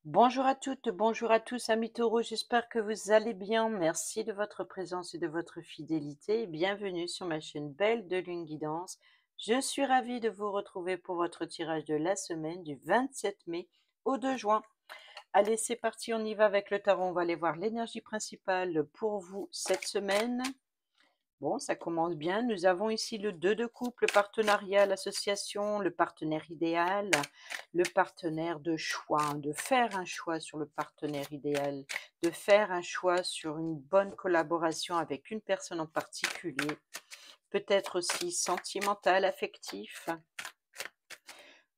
Bonjour à toutes, bonjour à tous, amis taureaux, j'espère que vous allez bien. Merci de votre présence et de votre fidélité. Bienvenue sur ma chaîne Belle de Lune Guidance. Je suis ravie de vous retrouver pour votre tirage de la semaine du 27 mai au 2 juin. Allez, c'est parti, on y va avec le tarot. On va aller voir l'énergie principale pour vous cette semaine. Bon, ça commence bien. Nous avons ici le 2 de coupe, le partenariat, l'association, le partenaire idéal, le partenaire de choix, hein, de faire un choix sur le partenaire idéal, de faire un choix sur une bonne collaboration avec une personne en particulier, peut-être aussi sentimental, affectif.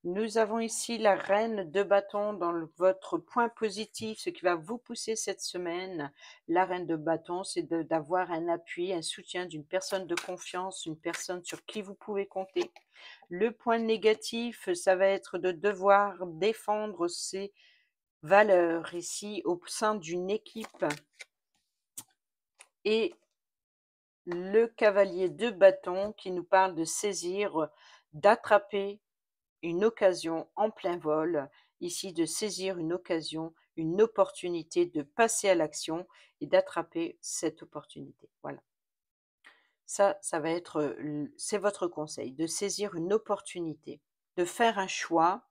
Nous avons ici la reine de bâton dans votre point positif, ce qui va vous pousser cette semaine. La reine de bâton, c'est d'avoir un appui, un soutien d'une personne de confiance, une personne sur qui vous pouvez compter. Le point négatif, ça va être de devoir défendre ses valeurs ici au sein d'une équipe. Et le cavalier de bâton qui nous parle de saisir, d'attraper une occasion en plein vol, ici de saisir une occasion, une opportunité, de passer à l'action et d'attraper cette opportunité. Voilà. Ça va être, c'est votre conseil, de saisir une opportunité, de faire un choix,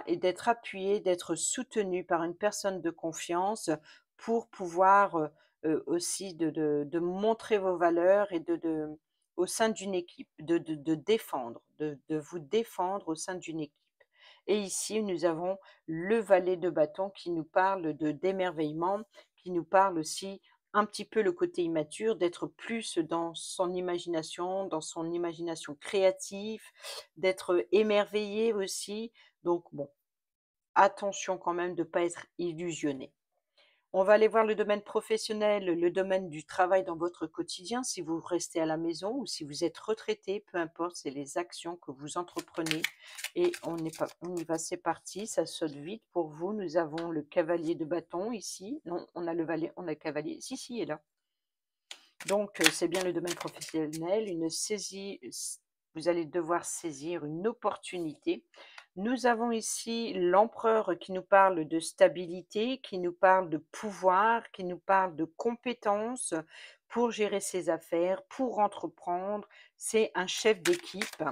et d'être appuyé, d'être soutenu par une personne de confiance pour pouvoir, aussi de montrer vos valeurs et au sein d'une équipe, de défendre, de vous défendre au sein d'une équipe. Et ici, nous avons le valet de bâton qui nous parle d'émerveillement, qui nous parle aussi un petit peu le côté immature, d'être plus dans son imagination créative, d'être émerveillé aussi. Donc bon, attention quand même de ne pas être illusionné. On va aller voir le domaine professionnel, le domaine du travail dans votre quotidien, si vous restez à la maison ou si vous êtes retraité, peu importe, c'est les actions que vous entreprenez. Et on y va, c'est parti, ça saute vite pour vous. Nous avons le cavalier de bâton ici. Non, on a le valet, on a le cavalier. Si, si, il est là. Donc, c'est bien le domaine professionnel, une saisie, vous allez devoir saisir une opportunité. Nous avons ici l'empereur qui nous parle de stabilité, qui nous parle de pouvoir, qui nous parle de compétences pour gérer ses affaires, pour entreprendre. C'est un chef d'équipe.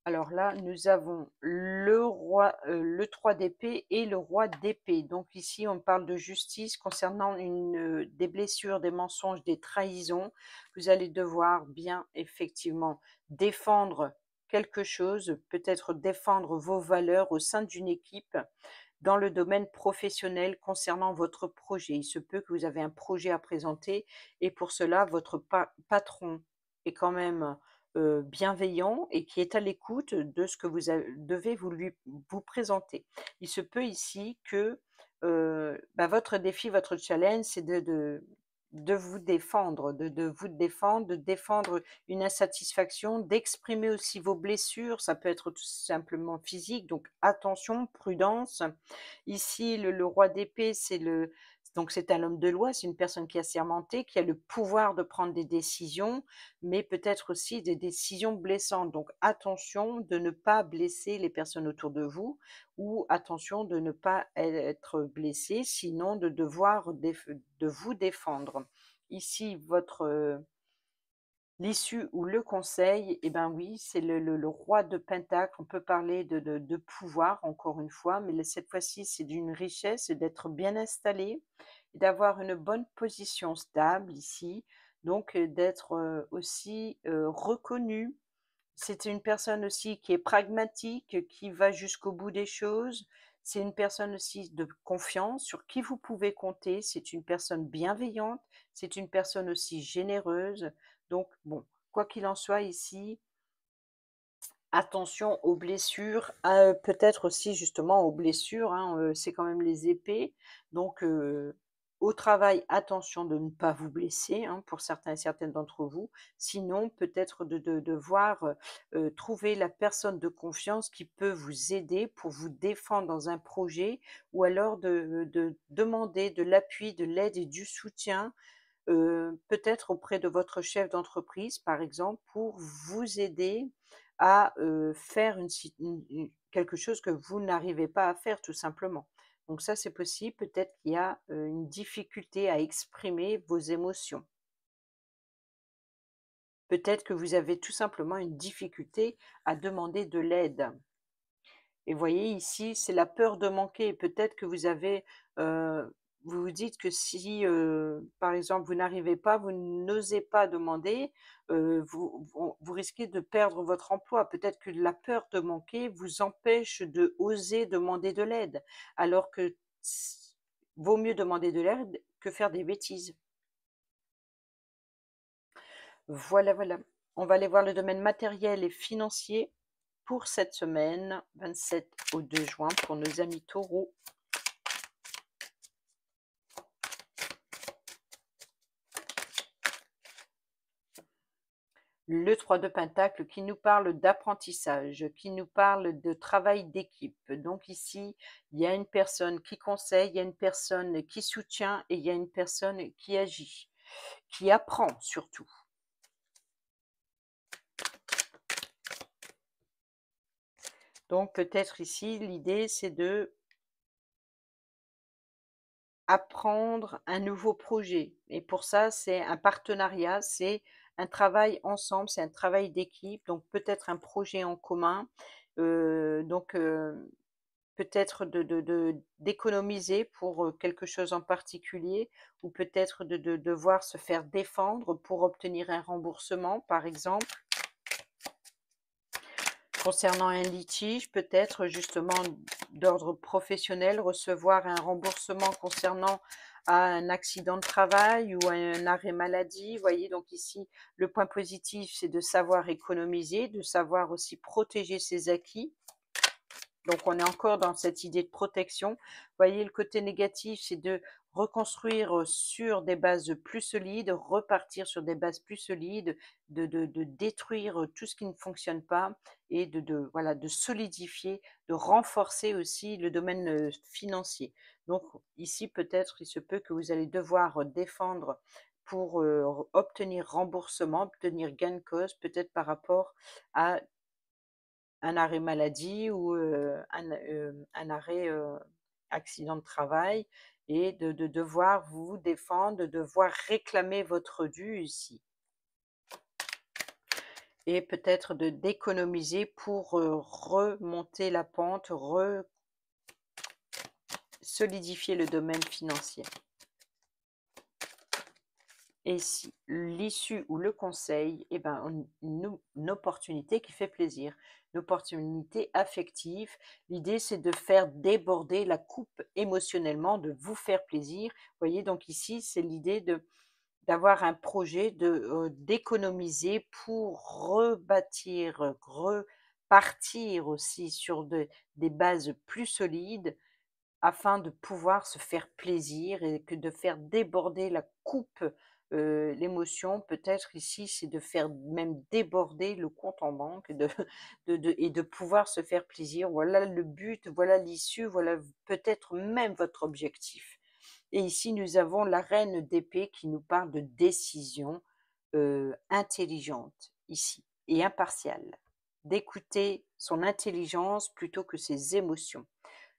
Alors là, nous avons le roi, le 3 d'épée et le roi d'épée. Donc ici, on parle de justice concernant des blessures, des mensonges, des trahisons. Vous allez devoir bien effectivement défendre quelque chose, peut-être défendre vos valeurs au sein d'une équipe dans le domaine professionnel concernant votre projet. Il se peut que vous avez un projet à présenter et pour cela, votre patron est quand même bienveillant et qui est à l'écoute de ce que devez vous présenter. Il se peut ici que votre défi, votre challenge, c'est de vous défendre, de défendre une insatisfaction, d'exprimer aussi vos blessures. Ça peut être tout simplement physique, donc attention, prudence. Ici, le roi d'épée, c'est un homme de loi, c'est une personne qui a sermenté, qui a le pouvoir de prendre des décisions, mais peut-être aussi des décisions blessantes. Donc attention de ne pas blesser les personnes autour de vous ou attention de ne pas être blessé, sinon de devoir de vous défendre. Ici, l'issue ou le conseil, eh ben oui, c'est le roi de pentacle. On peut parler de pouvoir, encore une fois, mais cette fois-ci, c'est d'une richesse et d'être bien installé et d'avoir une bonne position stable ici. Donc, d'être aussi reconnu. C'est une personne aussi qui est pragmatique, qui va jusqu'au bout des choses. C'est une personne aussi de confiance sur qui vous pouvez compter. C'est une personne bienveillante. C'est une personne aussi généreuse. Donc, bon, quoi qu'il en soit ici, attention aux blessures, peut-être aussi justement aux blessures, hein, c'est quand même les épées. Donc, au travail, attention de ne pas vous blesser, hein, pour certains et certaines d'entre vous. Sinon, peut-être de voir, trouver la personne de confiance qui peut vous aider pour vous défendre dans un projet ou alors de demander de l'appui, de l'aide et du soutien, peut-être auprès de votre chef d'entreprise, par exemple, pour vous aider à faire quelque chose que vous n'arrivez pas à faire tout simplement. Donc ça, c'est possible. Peut-être qu'il y a une difficulté à exprimer vos émotions. Peut-être que vous avez tout simplement une difficulté à demander de l'aide. Et vous voyez ici, c'est la peur de manquer. Peut-être que vous avez, vous vous dites que si, par exemple, vous n'arrivez pas, vous n'osez pas demander, vous risquez de perdre votre emploi. Peut-être que la peur de manquer vous empêche de oser demander de l'aide, alors que vaut mieux demander de l'aide que faire des bêtises. Voilà, voilà. On va aller voir le domaine matériel et financier pour cette semaine, 27 au 2 juin, pour nos amis taureaux. Le 3 de Pentacle qui nous parle d'apprentissage, qui nous parle de travail d'équipe. Donc ici, il y a une personne qui conseille, il y a une personne qui soutient et il y a une personne qui agit, qui apprend surtout. Donc peut-être ici, l'idée, c'est de apprendre un nouveau projet. Et pour ça, c'est un partenariat, c'est un travail ensemble, c'est un travail d'équipe, donc peut-être un projet en commun. Donc peut-être d'économiser pour quelque chose en particulier, ou peut-être de devoir se faire défendre pour obtenir un remboursement, par exemple. Concernant un litige, peut-être justement d'ordre professionnel, recevoir un remboursement concernant un accident de travail ou un arrêt maladie. Vous voyez, donc ici, le point positif, c'est de savoir économiser, de savoir aussi protéger ses acquis. Donc on est encore dans cette idée de protection. Vous voyez, le côté négatif, c'est de reconstruire sur des bases plus solides, repartir sur des bases plus solides, de détruire tout ce qui ne fonctionne pas et voilà, de solidifier, de renforcer aussi le domaine financier. Donc ici, peut-être, il se peut que vous allez devoir défendre pour obtenir remboursement, obtenir gain de cause, peut-être par rapport à un arrêt maladie ou un arrêt, accident de travail, et de devoir vous défendre, de devoir réclamer votre dû ici, et peut-être d'économiser pour, remonter la pente, solidifier le domaine financier. Et si l'issue ou le conseil, eh ben, une opportunité qui fait plaisir, une opportunité affective. L'idée, c'est de faire déborder la coupe émotionnellement, de vous faire plaisir. Vous voyez, donc ici, c'est l'idée d'avoir un projet, d'économiser pour rebâtir, repartir aussi sur des bases plus solides, afin de pouvoir se faire plaisir et que de faire déborder la coupe, l'émotion. Peut-être ici, c'est de faire même déborder le compte en banque, et de pouvoir se faire plaisir. Voilà le but, voilà l'issue, voilà peut-être même votre objectif. Et ici, nous avons la reine d'épée qui nous parle de décision intelligente ici et impartiale, d'écouter son intelligence plutôt que ses émotions.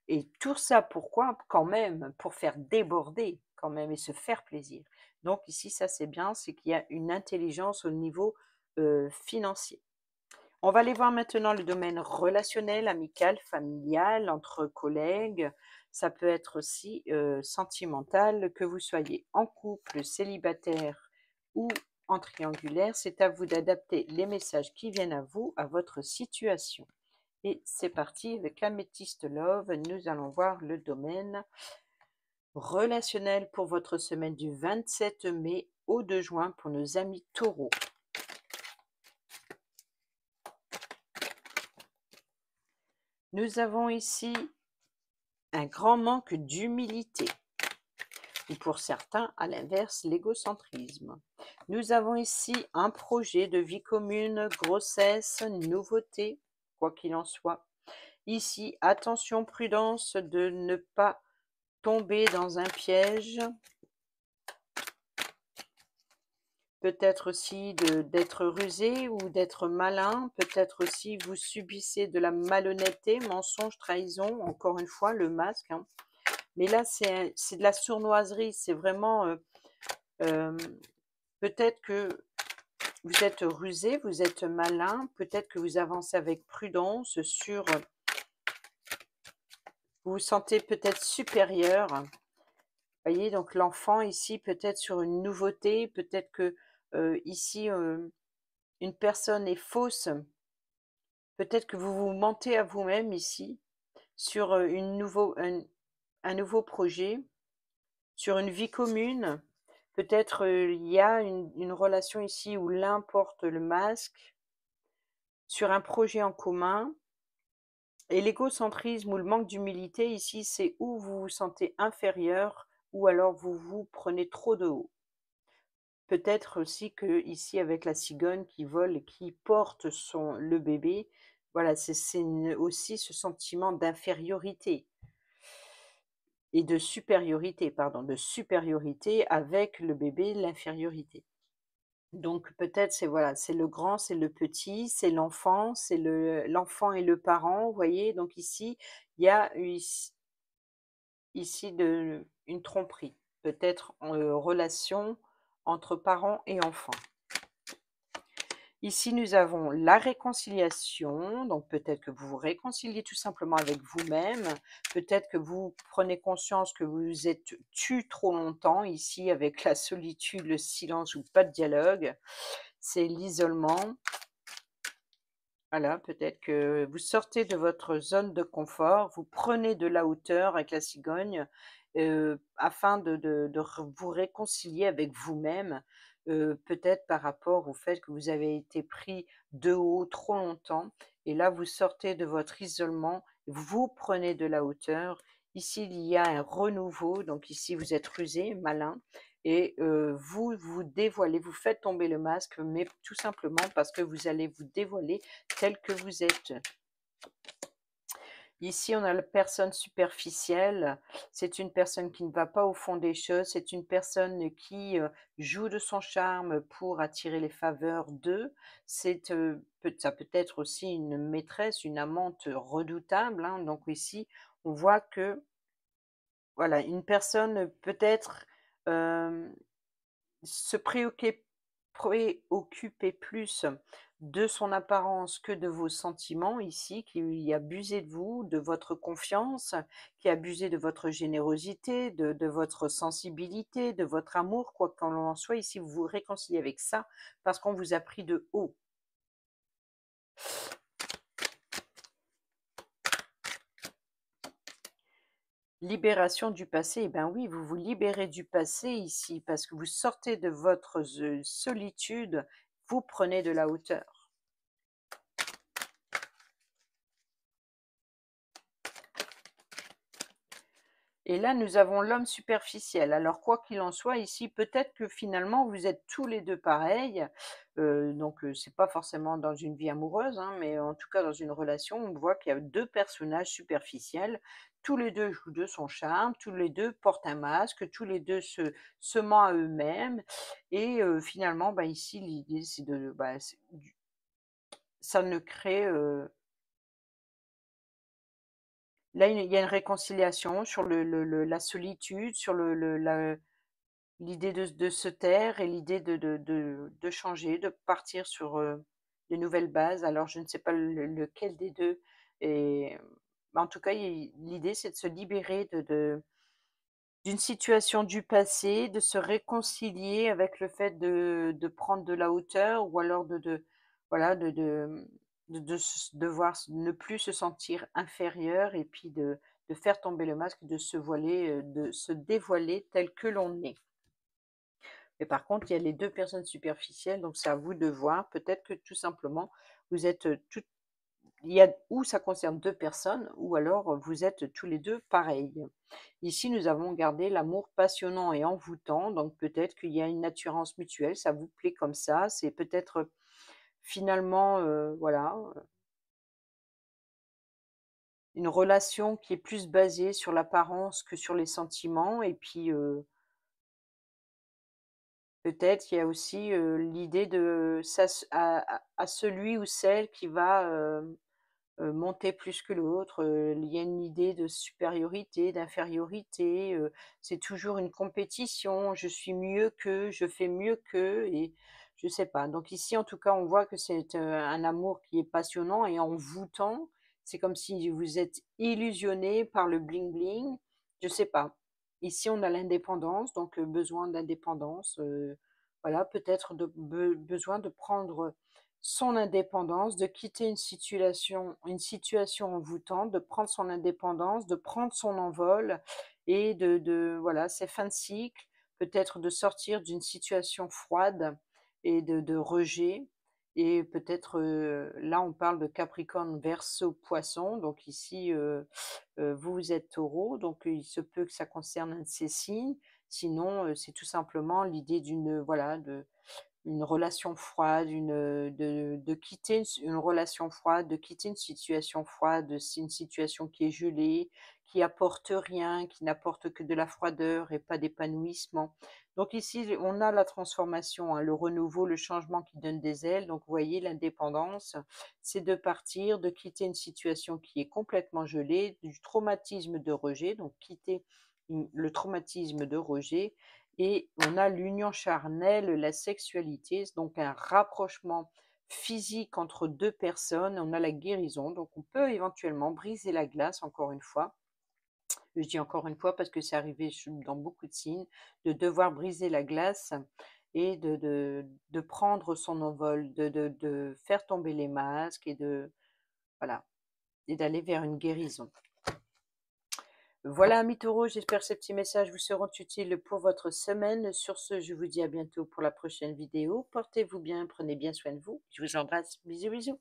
Et tout ça pourquoi? Quand même, pour faire déborder quand même et se faire plaisir. Donc ici, ça c'est bien, c'est qu'il y a une intelligence au niveau, financier. On va aller voir maintenant le domaine relationnel, amical, familial, entre collègues. Ça peut être aussi, sentimental, que vous soyez en couple, célibataire ou en triangulaire. C'est à vous d'adapter les messages qui viennent à vous, à votre situation. Et c'est parti avec Améthyste Love. Nous allons voir le domaine relationnel pour votre semaine du 27 mai au 2 juin pour nos amis taureaux. Nous avons ici un grand manque d'humilité, ou pour certains, à l'inverse, l'égocentrisme. Nous avons ici un projet de vie commune, grossesse, nouveauté, quoi qu'il en soit. Ici, attention, prudence de ne pas tomber dans un piège. peut-être aussi d'être rusé ou d'être malin. Peut-être aussi vous subissez de la malhonnêteté, mensonge, trahison, encore une fois, le masque, hein. Mais là, c'est de la sournoiserie, c'est vraiment, hem, peut-être que vous êtes rusé, vous êtes malin, peut-être que vous avancez avec prudence sur, vous vous sentez peut-être supérieur. Voyez, donc l'enfant ici, peut-être sur une nouveauté, peut-être que, ici, une personne est fausse, peut-être que vous vous mentez à vous-même ici, sur, un nouveau projet, sur une vie commune. Peut-être, il y a une relation ici où l'un porte le masque, sur un projet en commun. Et l'égocentrisme ou le manque d'humilité ici, c'est où vous vous sentez inférieur ou alors vous vous prenez trop de haut. Peut-être aussi que ici avec la cigogne qui vole et qui porte le bébé, voilà, aussi ce sentiment d'infériorité et de supériorité, pardon, de supériorité avec le bébé, l'infériorité. Donc peut-être c'est voilà, c'est le grand, c'est le petit, c'est l'enfant, c'est l'enfant et le parent, vous voyez? Donc ici, il y a ici une tromperie, peut-être en, relation entre parents et enfants. Ici, nous avons la réconciliation, donc peut-être que vous vous réconciliez tout simplement avec vous-même, peut-être que vous prenez conscience que vous vous êtes tu trop longtemps ici avec la solitude, le silence ou pas de dialogue, c'est l'isolement. Voilà, peut-être que vous sortez de votre zone de confort, vous prenez de la hauteur avec la cigogne, afin de vous réconcilier avec vous-même, peut-être par rapport au fait que vous avez été pris de haut trop longtemps et là vous sortez de votre isolement, vous prenez de la hauteur. Ici, il y a un renouveau, donc ici vous êtes rusé, malin et vous vous dévoilez, vous faites tomber le masque, mais tout simplement parce que vous allez vous dévoiler tel que vous êtes. Ici, on a la personne superficielle. C'est une personne qui ne va pas au fond des choses. C'est une personne qui joue de son charme pour attirer les faveurs d'eux. Ça peut être aussi une maîtresse, une amante redoutable, hein. Donc ici, on voit que voilà, une personne peut-être se préoccuper plus de son apparence que de vos sentiments ici, qui a abusé de vous, de votre confiance, qui a abusé de votre générosité, de votre sensibilité, de votre amour, quoi qu'en en soit. Ici, vous vous réconciliez avec ça parce qu'on vous a pris de haut. Libération du passé, eh ben oui, vous vous libérez du passé ici parce que vous sortez de votre solitude, vous prenez de la hauteur. Et là, nous avons l'homme superficiel. Alors, quoi qu'il en soit, ici, peut-être que finalement, vous êtes tous les 2 pareils. Donc, c'est pas forcément dans une vie amoureuse, hein, mais en tout cas dans une relation, on voit qu'il y a 2 personnages superficiels. Tous les 2 jouent de son charme, tous les 2 portent un masque, tous les 2 se mentent à eux-mêmes et finalement, bah, ici, l'idée, c'est ça ne crée, là, il y a une réconciliation sur la solitude, sur l'idée de se taire et l'idée de changer, de partir sur, de nouvelles bases. Alors je ne sais pas lequel des 2 et bah, en tout cas, l'idée c'est de se libérer d'une situation du passé, de se réconcilier avec le fait de prendre de la hauteur ou alors voilà, devoir ne plus se sentir inférieur et puis de faire tomber le masque, de se voiler, de se dévoiler tel que l'on est. Mais par contre, il y a les 2 personnes superficielles, donc c'est à vous de voir. Peut-être que tout simplement, vous êtes, toutes il y a ou ça concerne 2 personnes ou alors, vous êtes tous les 2 pareils. Ici, nous avons gardé l'amour passionnant et envoûtant, donc peut-être qu'il y a une attirance mutuelle, ça vous plaît comme ça. C'est peut-être, finalement, voilà, une relation qui est plus basée sur l'apparence que sur les sentiments et puis, Peut-être il y a aussi, l'idée de à celui ou celle qui va, monter plus que l'autre, il y a une idée de supériorité, d'infériorité, c'est toujours une compétition, je suis mieux que, je fais mieux que et je sais pas. Donc ici, en tout cas, on voit que c'est, un amour qui est passionnant et envoûtant. C'est comme si vous êtes illusionné par le bling bling, je sais pas. Ici, on a l'indépendance, donc besoin d'indépendance, voilà, peut-être de besoin de prendre son indépendance, de quitter une situation envoûtante, de prendre son indépendance, de prendre son envol et de voilà, c'est fin de cycle, peut-être de sortir d'une situation froide et de rejet et peut-être, là, on parle de Capricorne, Verseau, Poisson, donc ici, vous êtes Taureau, donc il se peut que ça concerne un de ces signes. Sinon, c'est tout simplement l'idée d'une, voilà, de une relation froide, de quitter une relation froide, de quitter une situation froide, c'est une situation qui est gelée, qui apporte rien, qui n'apporte que de la froideur et pas d'épanouissement. Donc ici, on a la transformation, hein, le renouveau, le changement qui donne des ailes. Donc vous voyez, l'indépendance, c'est de partir, de quitter une situation qui est complètement gelée, du traumatisme de rejet, donc quitter le traumatisme de rejet et on a l'union charnelle, la sexualité, donc un rapprochement physique entre 2 personnes. On a la guérison, donc on peut éventuellement briser la glace, encore une fois. Je dis encore une fois parce que c'est arrivé dans beaucoup de signes, de devoir briser la glace et de prendre son envol, de faire tomber les masques et voilà, et d'aller vers une guérison. Voilà, amis taureaux, j'espère que ces petits messages vous seront utiles pour votre semaine. Sur ce, je vous dis à bientôt pour la prochaine vidéo. Portez-vous bien, prenez bien soin de vous. Je vous embrasse. Bisous, bisous.